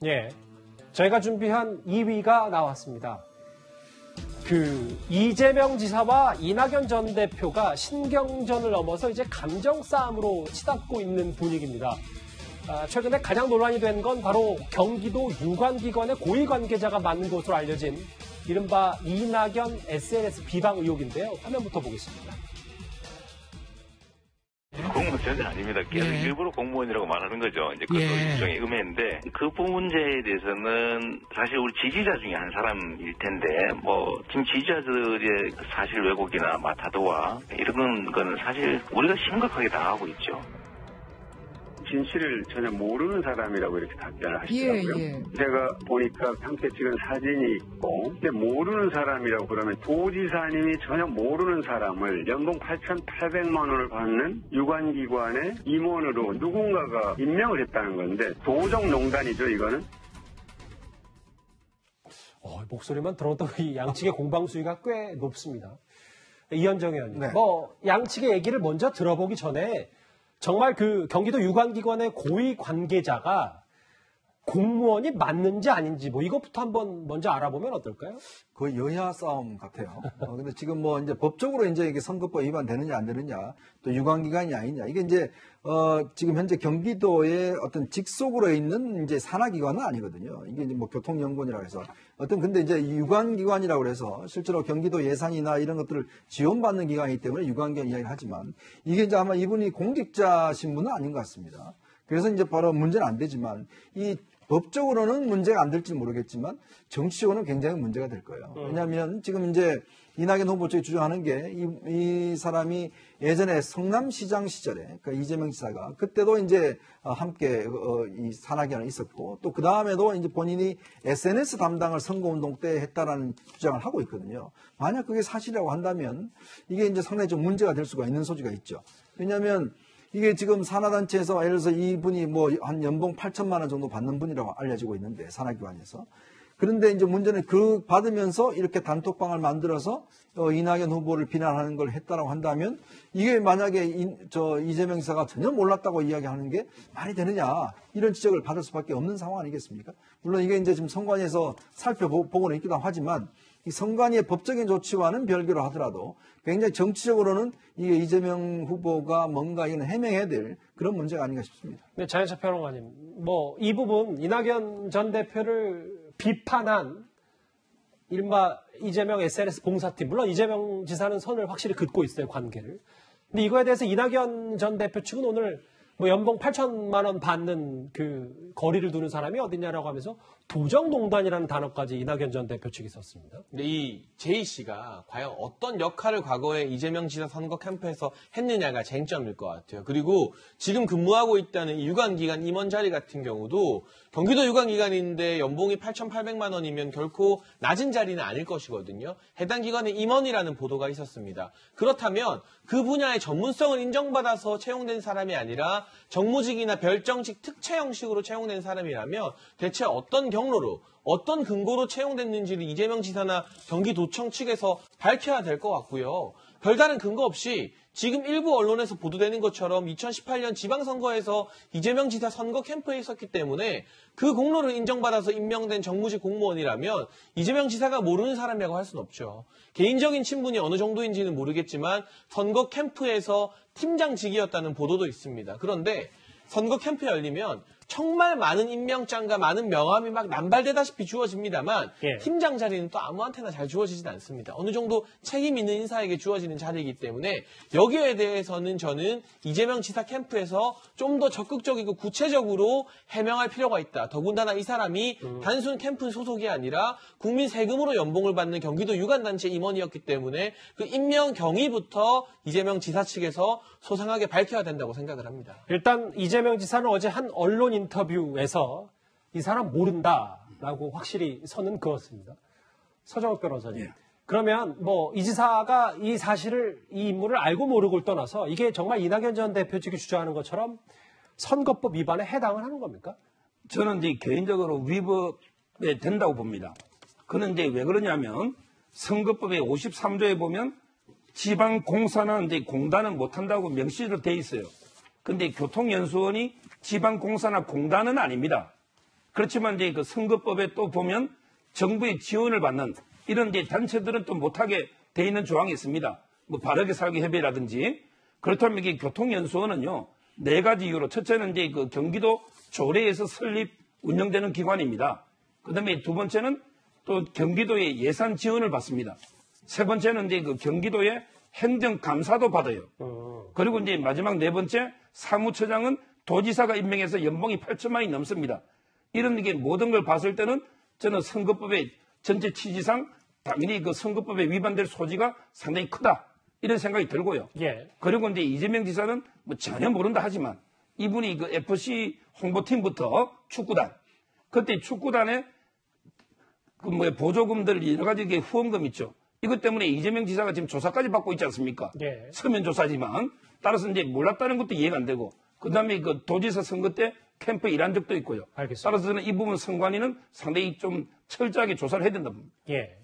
예, 저희가 준비한 2위가 나왔습니다. 이재명 지사와 이낙연 전 대표가 신경전을 넘어서 이제 감정 싸움으로 치닫고 있는 분위기입니다. 최근에 가장 논란이 된 건 바로 경기도 유관기관의 고위 관계자가 맞는 것으로 알려진 이른바 이낙연 SNS 비방 의혹인데요. 화면부터 보겠습니다. 공무원 전혀 아닙니다. 계속 일부러 공무원이라고 말하는 거죠. 이제 그것도 일종의 음해인데 그 문제에 대해서는 사실 우리 지지자 중에 한 사람일 텐데 지금 지지자들의 사실 왜곡이나 다도와 이런 거는 사실 우리가 심각하게 당하고 있죠. 진실을 전혀 모르는 사람이라고 이렇게 답변을 하시더라고요. 제가 보니까 함께 찍은 사진이 있고, 근데 모르는 사람이라고 그러면 도지사님이 전혀 모르는 사람을 연봉 8,800만 원을 받는 유관기관의 임원으로 누군가가 임명을 했다는 건데 도적농단이죠, 이거는. 목소리만 들어도 이 양측의 공방 수위가 꽤 높습니다. 이현정 의원님, 양측의 얘기를 먼저 들어보기 전에 정말 경기도 유관기관의 고위 관계자가 공무원이 맞는지 아닌지 이것부터 한번 먼저 알아보면 어떨까요? 거의 여야 싸움 같아요. 근데 지금 이제 법적으로 이제 이게 선거법 위반되느냐 안 되느냐, 또 유관기관이 아니냐, 이게 이제 지금 현재 경기도의 어떤 직속으로 있는 이제 산하기관은 아니거든요. 이게 이제 교통연구원이라고 해서 근데 이제 유관기관이라고 해서 실제로 경기도 예산이나 이런 것들을 지원받는 기관이기 때문에 유관기관 이야기를 하지만 이게 이제 아마 이분이 공직자 신분은 아닌 것 같습니다. 그래서 이제 바로 문제는 안 되지만 이 법적으로는 문제가 안 될지 모르겠지만 정치적으로는 굉장히 문제가 될 거예요. 왜냐하면 지금 이제 이낙연 후보 쪽이 주장하는 게 이 사람이 예전에 성남시장 시절에 그러니까 이재명 지사가 그때도 이제 함께 이 산하기관에 있었고 또 그 다음에도 이제 본인이 SNS 담당을 선거운동 때 했다라는 주장을 하고 있거든요. 만약 그게 사실이라고 한다면 이게 이제 상당히 좀 문제가 될 수가 있는 소지가 있죠. 왜냐하면 이게 지금 산하단체에서 예를 들어서 이분이 한 연봉 8천만 원 정도 받는 분이라고 알려지고 있는데 산하기관에서. 그런데 이제 문제는 받으면서 이렇게 단톡방을 만들어서 이낙연 후보를 비난하는 걸 했다라고 한다면 이게 만약에 이재명 지사가 전혀 몰랐다고 이야기하는 게 말이 되느냐, 이런 지적을 받을 수밖에 없는 상황 아니겠습니까? 물론 이게 이제 지금 선관위에서 살펴보고는 있기도 하지만 이 선관위의 법적인 조치와는 별개로 하더라도 굉장히 정치적으로는 이게 이재명 후보가 뭔가 이건 해명해야 될 그런 문제가 아닌가 싶습니다. 네, 장현철 평론가님, 이 부분 이낙연 전 대표를 비판한 이른바 이재명 SNS 봉사팀, 물론 이재명 지사는 선을 확실히 긋고 있어요, 관계를. 근데 이거에 대해서 이낙연 전 대표 측은 오늘 연봉 8천만 원 받는 거리를 두는 사람이 어디냐라고 하면서 도적농단이라는 단어까지 이낙연 전 대표 측이 썼습니다. 근데 이 제이 씨가 과연 어떤 역할을 과거에 이재명 지사 선거 캠프에서 했느냐가 쟁점일 것 같아요. 그리고 지금 근무하고 있다는 이 유관기관 임원 자리 같은 경우도 경기도 유관기관인데 연봉이 8,800만 원이면 결코 낮은 자리는 아닐 것이거든요. 해당 기관의 임원이라는 보도가 있었습니다. 그렇다면 그 분야의 전문성을 인정받아서 채용된 사람이 아니라 정무직이나 별정직 특채 형식으로 채용된 사람이라면 대체 어떤 경로로, 어떤 근거로 채용됐는지를 이재명 지사나 경기도청 측에서 밝혀야 될 것 같고요. 별다른 근거 없이 지금 일부 언론에서 보도되는 것처럼 2018년 지방선거에서 이재명 지사 선거 캠프에 있었기 때문에 그 공로를 인정받아서 임명된 정무직 공무원이라면 이재명 지사가 모르는 사람이라고 할 수는 없죠. 개인적인 친분이 어느 정도인지는 모르겠지만 선거 캠프에서 팀장직이었다는 보도도 있습니다. 그런데 선거 캠프 열리면 정말 많은 임명장과 많은 명함이 막 남발되다시피 주어집니다만 팀장 자리는 또 아무한테나 잘 주어지진 않습니다. 어느 정도 책임 있는 인사에게 주어지는 자리이기 때문에 여기에 대해서는 저는 이재명 지사 캠프에서 좀 더 적극적이고 구체적으로 해명할 필요가 있다. 더군다나 이 사람이 단순 캠프 소속이 아니라 국민 세금으로 연봉을 받는 경기도 유관단체 임원이었기 때문에 그 임명 경위부터 이재명 지사 측에서 소상하게 밝혀야 된다고 생각을 합니다. 일단 이재명 지사는 어제 한 언론 인터뷰에서 이 사람 모른다라고 확실히 선은 그었습니다. 서정욱 변호사님. 그러면 이 지사가 이 사실을, 이 인물을 알고 모르고를 떠나서 이게 정말 이낙연 전 대표 측이 주장하는 것처럼 선거법 위반에 해당을 하는 겁니까? 저는 이제 개인적으로 위법에 된다고 봅니다. 그는 이제 왜 그러냐면 선거법의 53조에 보면 지방공사나 이제 공단은 못한다고 명시로 돼 있어요. 근데 교통연수원이 지방공사나 공단은 아닙니다. 그렇지만 이제 그 선거법에 또 보면 정부의 지원을 받는 이런 이제 단체들은 또 못하게 돼 있는 조항이 있습니다. 뭐 바르게 살기 협의라든지. 그렇다면 이게 교통연수원은요, 4가지 이유로. 첫째는 이제 그 경기도 조례에서 설립, 운영되는 기관입니다. 그 다음에 2번째는 또 경기도의 예산 지원을 받습니다. 3번째는 이제 그 경기도의 행정감사도 받아요. 그리고 이제 마지막 4번째, 사무처장은 도지사가 임명해서 연봉이 8천만 원이 넘습니다. 이런 게 모든 걸 봤을 때는 저는 선거법의 전체 취지상 당연히 그 선거법에 위반될 소지가 상당히 크다. 이런 생각이 들고요. 예. 그리고 이제 이재명 지사는 뭐 전혀 모른다 하지만 이분이 그 FC 홍보팀부터 축구단, 그때 축구단에 그 뭐 보조금들 여러 가지 게 후원금 있죠. 이것 때문에 이재명 지사가 지금 조사까지 받고 있지 않습니까? 예. 서면 조사지만 따라서 이제 몰랐다는 것도 이해가 안 되고 그다음에 그 도지사 선거 때 캠프에 일한 적도 있고요. 알겠습니다. 따라서 저는 이 부분 선관위는 상당히 좀 철저하게 조사를 해야 된다 봅니다. 예.